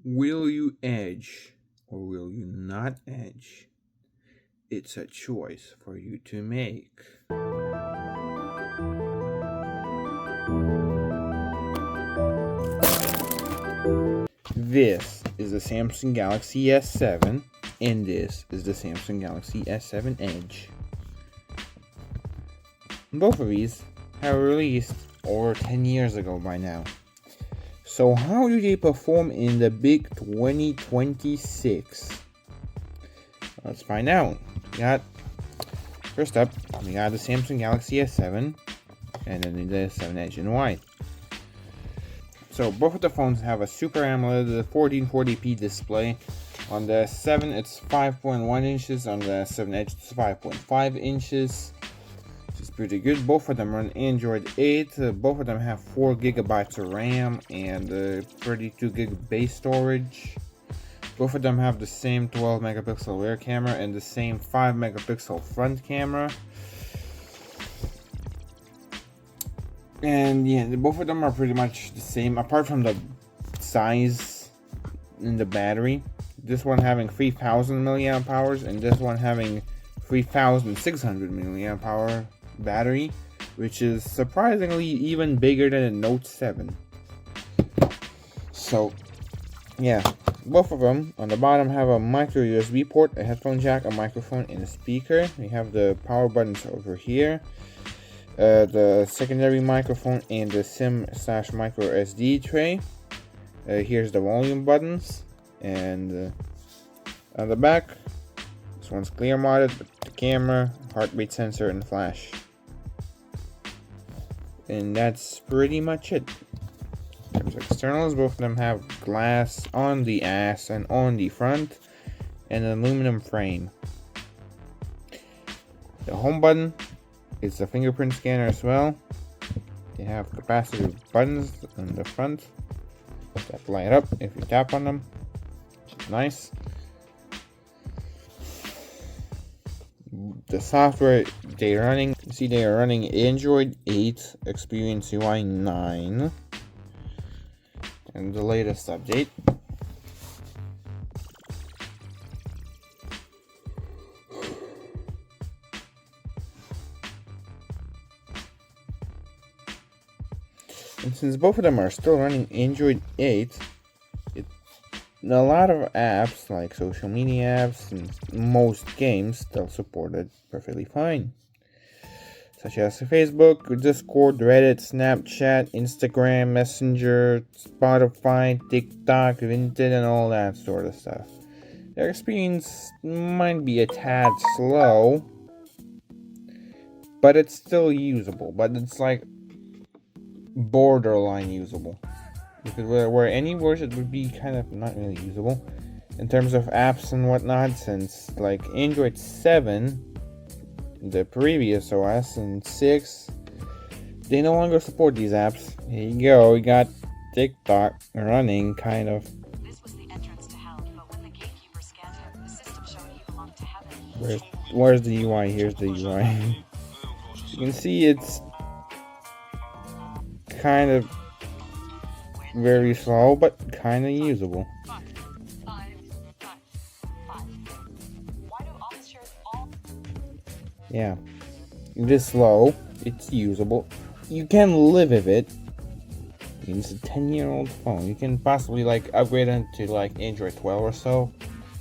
Will you edge or will you not edge? It's a choice for you to make. This is the Samsung Galaxy S7, and this is the Samsung Galaxy S7 Edge. Both of these have released over 10 years ago by now. So how do they perform in the big 2026? Let's find out. First up, we got the Samsung Galaxy S7, and then the S7 Edge in white. So both of the phones have a Super AMOLED 1440p display. On the 7 it's 5.1 inches, on the 7 Edge it's 5.5 inches. Which is pretty good. Both of them run Android 8. Both of them have 4 GB of RAM and 32 GB base storage. Both of them have the same 12 megapixel rear camera and the same 5 megapixel front camera. And yeah, both of them are pretty much the same, apart from the size in the battery. This one having 3000 milliamp hours and this one having 3600 milliamp hour battery, which is surprisingly even bigger than a Note 7. So yeah, both of them on the bottom have a micro USB port, a headphone jack, a microphone, and a speaker. We have the power buttons over here. The secondary microphone and the SIM/micro SD tray. Here's the volume buttons, and on the back, this one's clear modded with the camera, heart rate sensor, and flash. And that's pretty much it. In terms of externals, both of them have glass on the ass and on the front, and an aluminum frame. The home button, it's a fingerprint scanner as well. They have capacitive buttons on the front that light up if you tap on them, which is nice. The software they're running, you see they are running Android 8 Experience UI 9 and the latest update. And since both of them are still running Android 8, a lot of apps like social media apps and most games still support it perfectly fine. Such as Facebook, Discord, Reddit, Snapchat, Instagram, Messenger, Spotify, TikTok, Vinted, and all that sort of stuff. Their experience might be a tad slow, but it's still usable. But it's like borderline usable, because where any version would be kind of not really usable in terms of apps and whatnot, since like Android 7, the previous OS, and 6, they no longer support these apps. Here you go, we got TikTok running kind of. This was the entrance to hell, but when the gatekeeper scanned him, the system showed he belonged to heaven. Where's the UI? Here's the UI. You can see it's kind of very slow, but kind of usable. Yeah, it is slow, it's usable, you can live with it. It's a 10-year-old phone. You can possibly like upgrade it to like Android 12 or so.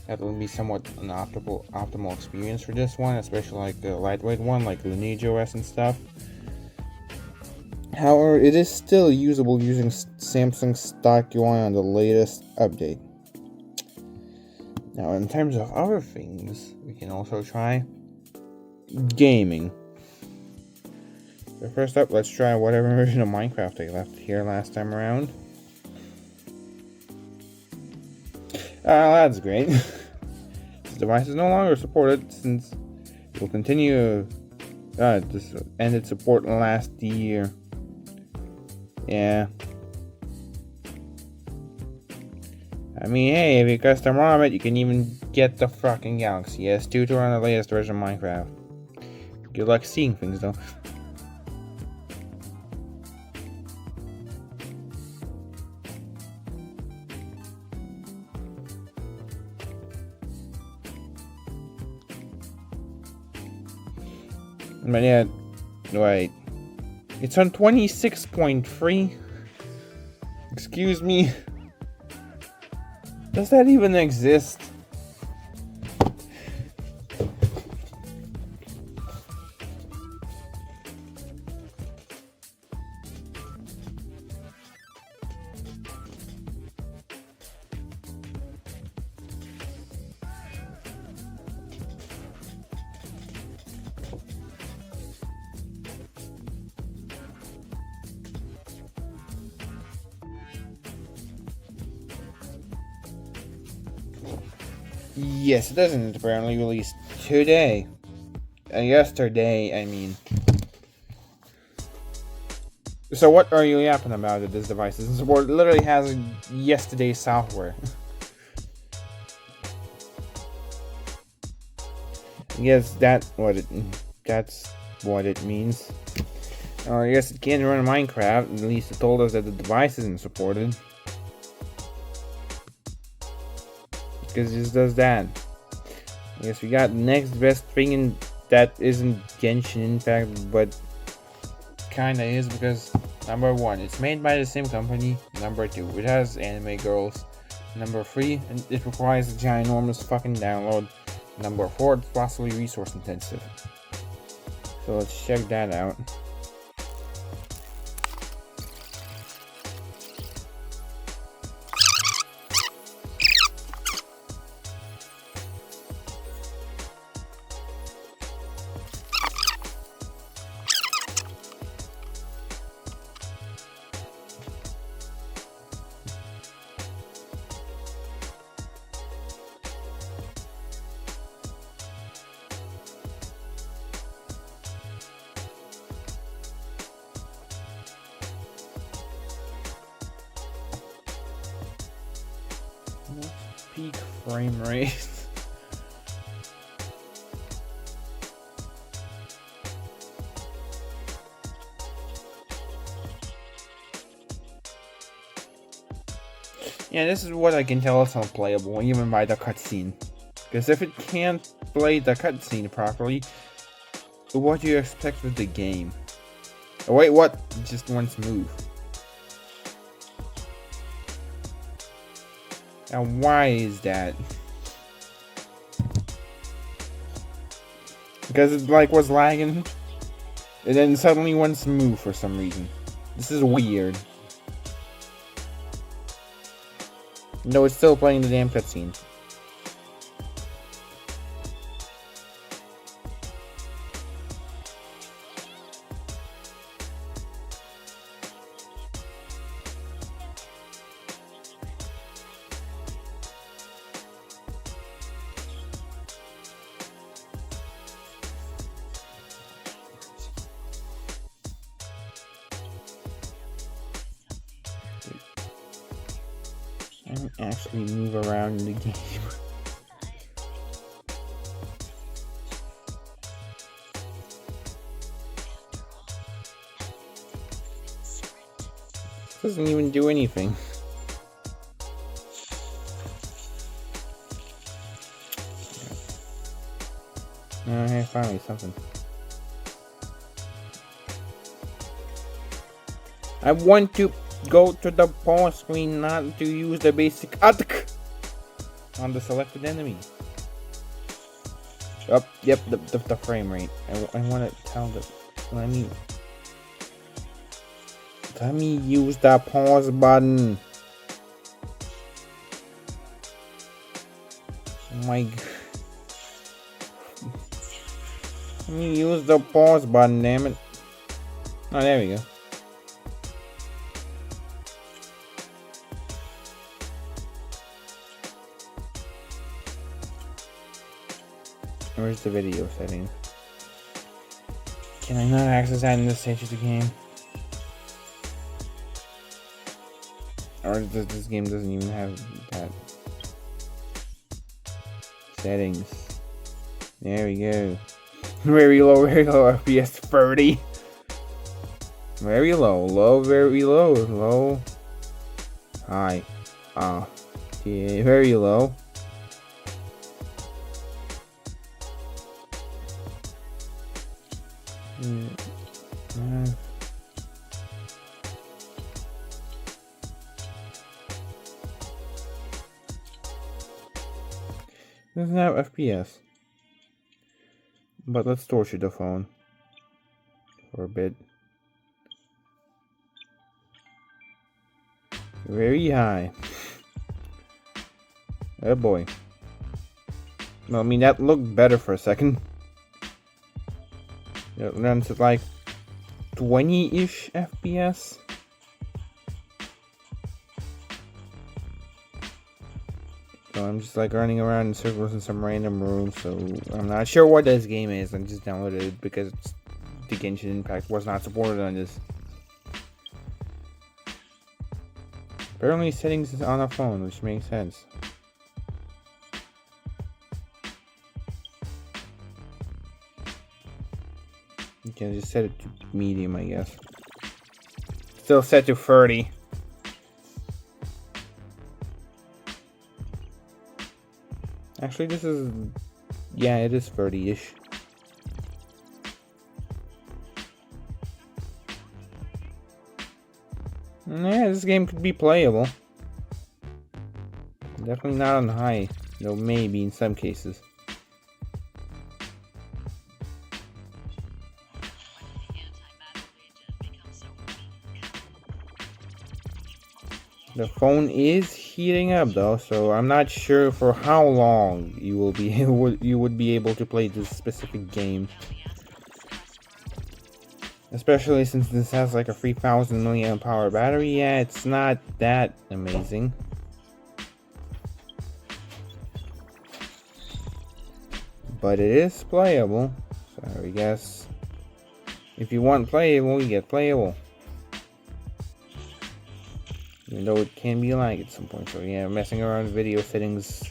That will be somewhat an optimal experience for this one, especially like the lightweight one like Lineage OS and stuff. However, it is still usable using Samsung stock UI on the latest update. Now, in terms of other things, we can also try gaming. So first up, let's try whatever version of Minecraft they left here last time around. That's great. This device is no longer supported since it will continue. This ended support last year. Yeah. I mean, hey, if you custom ROM it, you can even get the fucking Galaxy S2 to run the latest version of Minecraft. Good luck seeing things, though. But yeah, wait. It's on 26.3? Excuse me? Does that even exist? Yes, it doesn't. Apparently released today. Yesterday, I mean. So what are you yapping about that this device doesn't support? It literally has yesterday's software. Yes, that's what it means. Or I guess it can't run Minecraft. At least it told us that the device isn't supported. Because it just does that. I guess we got next best thing, and that isn't Genshin Impact, but kinda is, because number 1, it's made by the same company. Number 2, it has anime girls. Number 3, it requires a ginormous fucking download. Number 4, it's possibly resource intensive. So let's check that out. Peak frame rate. Yeah, this is what I can tell it's unplayable, even by the cutscene. Because if it can't play the cutscene properly, what do you expect with the game? Oh wait, what? Just once move. Now why is that? Because it like was lagging, and then suddenly wants to move for some reason. This is weird. No, it's still playing the damn cutscene. I don't actually move around in the game. Doesn't even do anything. Hey, finally something. I want to go to the pause screen, not to use the basic attack on the selected enemy. Oh, yep, the frame rate. I want to tell the. Let me use the pause button. Oh my god. Let me use the pause button, damn it. Oh, there we go. Where's the video settings? Can I not access that in this stage of the game? Or this game doesn't even have that. Settings. There we go. Very low FPS 30. Very low, very low. High. Yeah, very low. Doesn't have FPS. But let's torture the phone for a bit. Very high. Oh boy. Well, I mean, that looked better for a second. It runs at like 20-ish FPS. So I'm just like running around in circles in some random room, so I'm not sure what this game is. I just downloaded it because the Genshin Impact was not supported on this. Apparently settings is on a phone, which makes sense. You can just set it to medium, I guess. Still set to 30. Actually, this is... yeah, it is 30-ish. Yeah, this game could be playable. Definitely not on high, though maybe in some cases. The phone is heating up though, so I'm not sure for how long you will be you would be able to play this specific game. Especially since this has like a 3000 milliamp hour battery. Yeah, it's not that amazing. But it is playable. So I guess if you want playable, you get playable. Even though it can be lag at some point. So yeah, messing around with video settings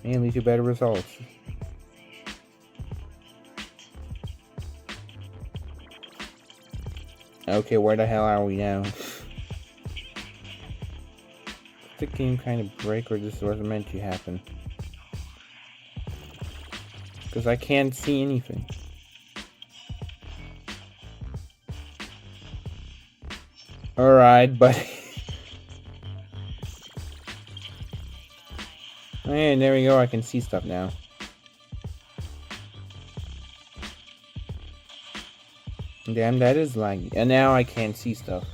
may lead to better results. Okay, where the hell are we now? Did the game kind of break, or this wasn't meant to happen? Because I can't see anything. Alright, but... and there we go, I can see stuff now. Damn, that is laggy. And now I can't see stuff.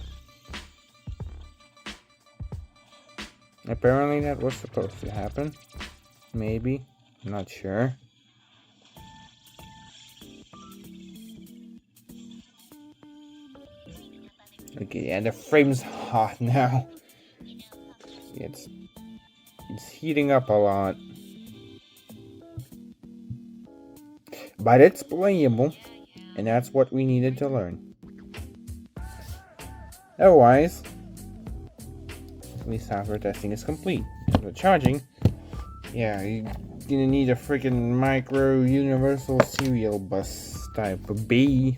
Apparently that was supposed to happen. Maybe. I'm not sure. Okay, yeah, the frame's hot now. It's heating up a lot. But it's playable. And that's what we needed to learn. Otherwise, at least software testing is complete. The charging, yeah, you're gonna need a freaking micro universal serial bus type of B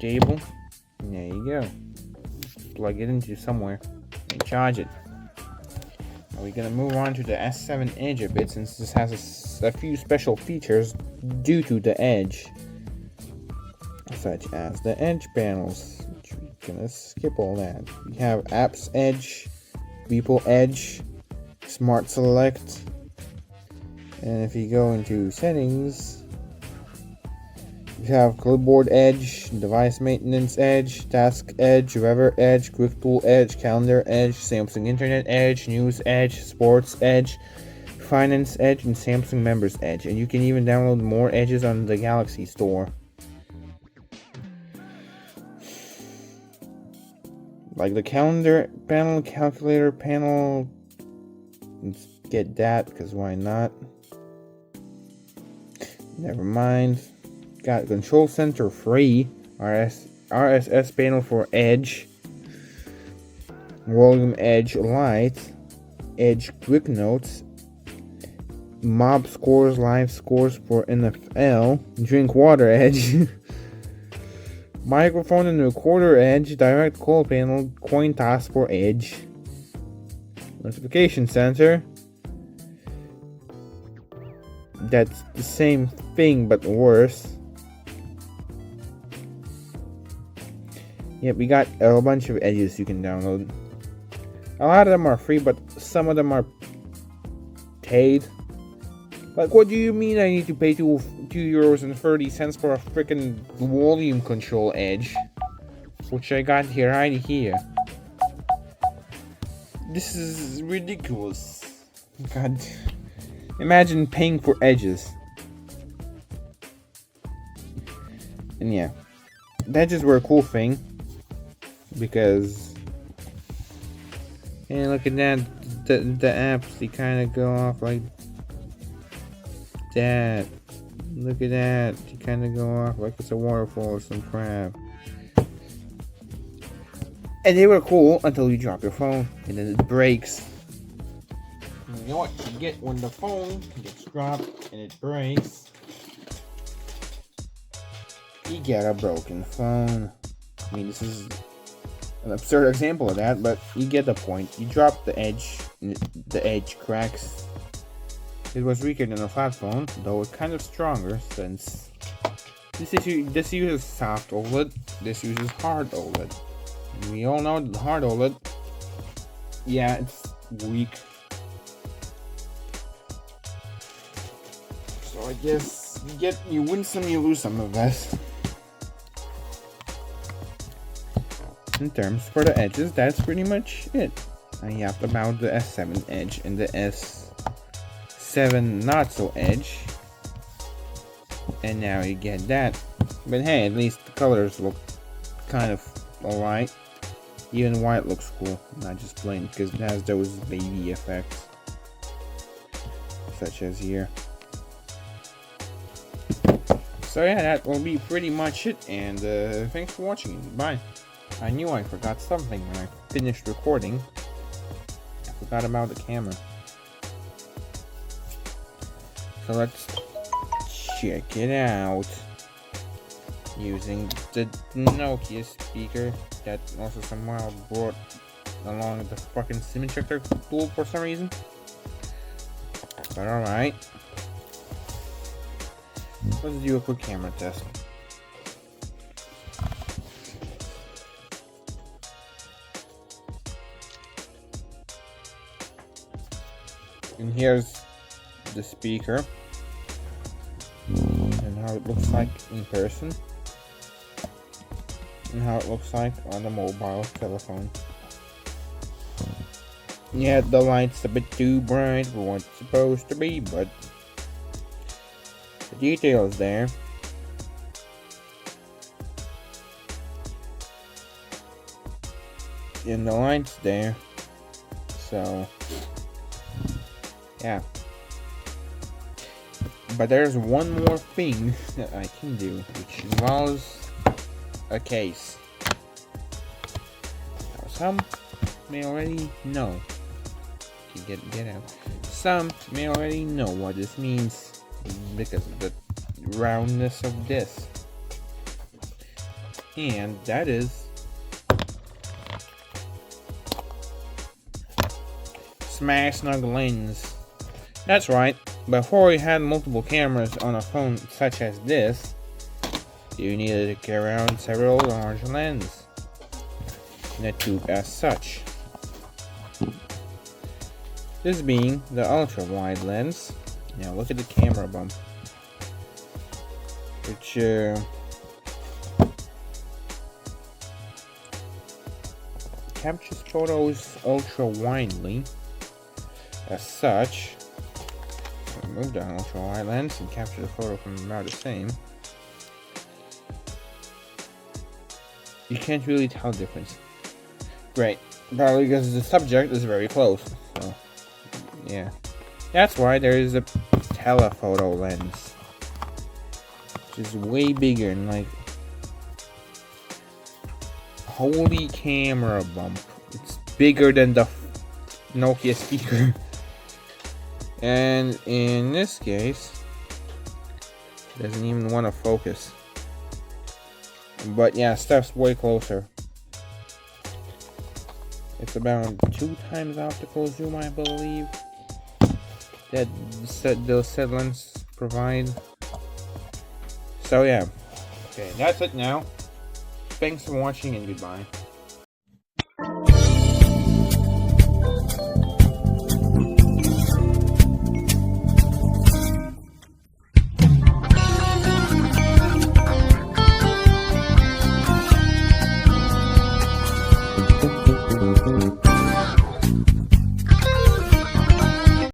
cable. There you go. Plug it into somewhere and charge it. Now we're gonna move on to the S7 Edge a bit, since this has a few special features due to the Edge, such as the Edge panels, which we're gonna skip all that. We have Apps Edge, People Edge, Smart Select, and if you go into settings, you have Clipboard Edge, Device Maintenance Edge, Task Edge, Weather Edge, Quick Tool Edge, Calendar Edge, Samsung Internet Edge, News Edge, Sports Edge, Finance Edge, and Samsung Members Edge. And you can even download more edges on the Galaxy Store. Like the calendar panel, calculator panel. Let's get that, because why not? Never mind. Got Control Center free. RSS panel for Edge. Volume Edge Lite. Edge Quick Notes. Mob Scores, Live Scores for NFL. Drink Water Edge. Microphone and Recorder Edge. Direct Call Panel. Coin Toss for Edge. Notification Center. That's the same thing but worse. Yeah, we got a bunch of edges you can download. A lot of them are free, but some of them are paid. Like, what do you mean I need to pay €2.30 for a freaking volume control edge? Which I got here, right here. This is ridiculous. God. Imagine paying for edges. And yeah. The edges were a cool thing. Because... and look at that. The apps, they kind of go off like that. Look at that. They kind of go off like it's a waterfall or some crap. And they were cool until you drop your phone and then it breaks. And you know what you get when the phone gets dropped and it breaks? You get a broken phone. I mean, this is an absurd example of that, but you get the point. You drop the edge, and the edge cracks. It was weaker than a flat phone, though it's kind of stronger since this uses soft OLED, this uses hard OLED. We all know the hard OLED, yeah, it's weak. So I guess you win some, you lose some of this. In terms for the edges, that's pretty much it. I yapped about the S7 edge and the S7 not so edge. And now you get that. But hey, at least the colors look kind of alright. Even white looks cool, not just plain, because it has those baby effects. Such as here. So yeah, that will be pretty much it, and thanks for watching. Bye. I knew I forgot something when I finished recording. I forgot about the camera. So let's check it out. Using the Nokia speaker that also somehow brought along the fucking SIM injector tool for some reason. But alright. Let's do a quick camera test. And here's the speaker and how it looks like in person and how it looks like on the mobile telephone. Yeah, the light's a bit too bright for what it's supposed to be, but the detail's there. And the light's there. So yeah. But there's one more thing that I can do, which involves a case. Now, some may already know. Get out. Some may already know what this means because of the roundness of this. And that is Smash Snug lens. That's right, before you had multiple cameras on a phone such as this, you needed to carry around several large lenses in a tube as such. This being the ultra wide lens. Now look at the camera bump, which captures photos ultra widely as such. Remove the ultra wide lens and capture the photo from about the same. You can't really tell the difference. Great, probably because the subject is very close. So yeah, that's why there is a telephoto lens, which is way bigger and like holy camera bump. It's bigger than the Nokia speaker. And in this case, it doesn't even want to focus. But yeah, stuff's way closer. It's about 2 times optical zoom, I believe, that those said lenses provide. So yeah, okay, that's it now. Thanks for watching and goodbye.